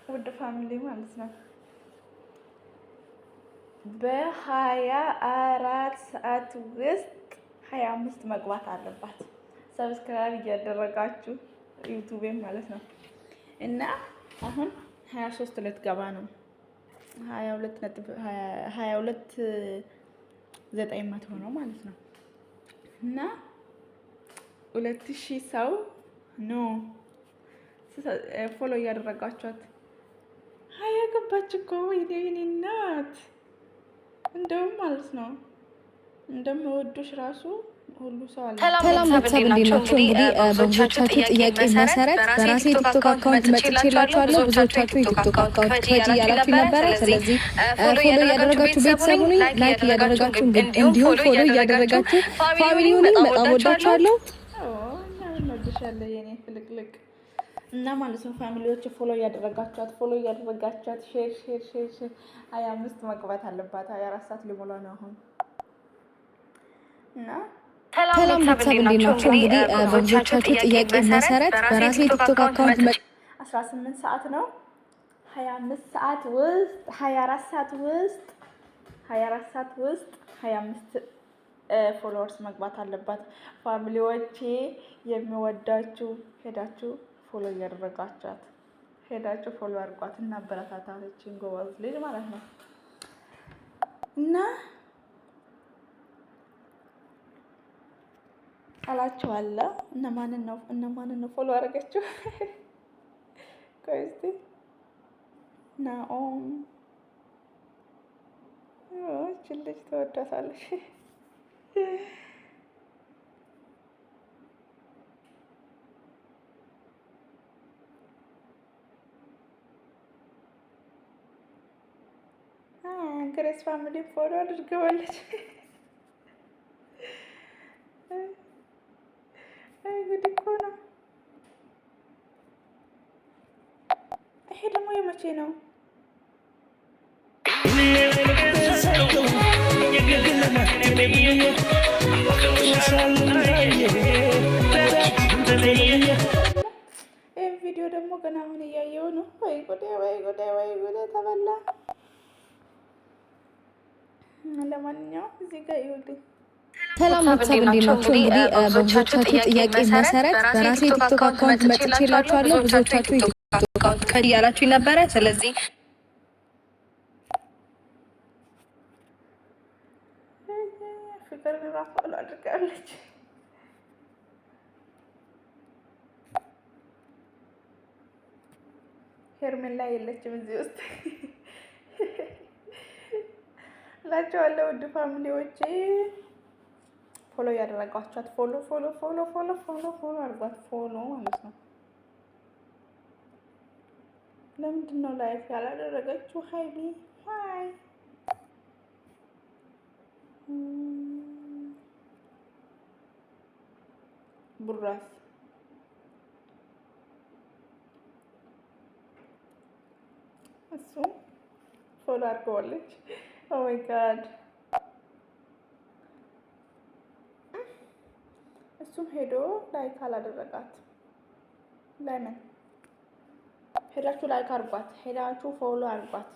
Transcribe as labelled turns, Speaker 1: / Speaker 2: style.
Speaker 1: ውድ ፋሚሊ ማለት ነው። በ24 ሰዓት ውስጥ 25 መግባት አለባት። ሰብስክራይብ እያደረጋችሁ ዩቲዩብም ማለት ነው። እና አሁን 23 ልትገባ ነው። 22,900 ነው ማለት ነው። እና 2000 ሰው ነው ፎሎ እያደረጋችኋት። ሀያ ገባች እኮ ወይኔ እናት። እንደውም ማለት ነው እንደምወዱሽ ራሱ ሁሉ ሰው አለ።
Speaker 2: ሰላም ቤተሰብ እንዴት ናችሁ? እንግዲህ በብዙዎቻችሁ ጥያቄ መሰረት በራሴ ቲክቶክ አካውንት መጥቼላችኋለሁ። ብዙዎቻችሁ የቲክቶክ አካውንት ክፈቺ እያላችሁ ነበረ። ስለዚህ ፎሎ እያደረጋችሁ ቤተሰቡን ላይክ እያደረጋችሁ እንዲሁም ፎሎ እያደረጋችሁ ፋሚሊውን በጣም ወዳችኋለሁ።
Speaker 1: እንወድሻለን የኔ ፍልቅልቅ እና ማለት ነው። ፋሚሊዎች ፎሎ እያደረጋችኋት ሼር 25 መግባት አለባት። 24 ሰዓት ሊሞላ ነው አሁን እና
Speaker 2: ሰላም ቤተሰብ እንዴት ናችሁ? እንግዲህ በብዙዎቻችሁ ጥያቄ መሰረት በራሴ ቲክቶክ አካውንት
Speaker 1: 18 ሰዓት ነው። 25 ሰዓት ውስጥ 24 ሰዓት ውስጥ 25 ፎሎወርስ መግባት አለባት። ፋሚሊዎቼ የሚወዳችሁ ሄዳችሁ ፎሎ እያደረጋችኋት ሄዳችሁ ፎሎ አድርጓት እና አበረታታችን ጎበዝ ልጅ ማለት ነው እና አላችኋለሁ። እነማንን ነው ፎሎ አደረገችው? ቆይ እስኪ ናኦም እቺ ልጅ ተወዳታለሽ። ግሬስ ፋሚሊ ፎሎ አድርገዋለች። ጉድ እኮ ነው። ይሄ ደግሞ የመቼ ነው? ይህ ቪዲዮ ደግሞ ገና አሁን እያየው ነው። ወይ ጉዴ ተበላ። ለማንኛውም እዚህ ጋር ይኸውልኝ።
Speaker 2: ሰላም ቤተሰብ እንዴት ናችሁ? እንግዲህ በብዙዎቻችሁ ጥያቄ መሰረት በራሴ ቲክቶክ አካውንት መጥቼላችኋለሁ። ብዙዎቻችሁ የቲክቶክ አካውንት ክፈቺ እያላችሁኝ ነበረ። ስለዚህ
Speaker 1: ፍቅር ራሱ አድርጋለች። ሄርሜላ የለችም እዚህ ውስጥ እላቸዋለሁ። ውድ ፋሚሊዎቼ ፎሎ ያደረጋችኋት ፎሎ አድርጓት። ፎሎ ማለት ነው። ለምንድን ነው ላይክ ያላደረገችው? ሀይቢ ሀይ ቡራስ እሱ ፎሎ አድርገዋለች። ኦ ማይ ጋድ እሱም ሄዶ ላይክ አላደረጋት። ለምን ሄዳችሁ ላይክ አድርጓት፣ ሄዳችሁ ፎሎ አድርጓት።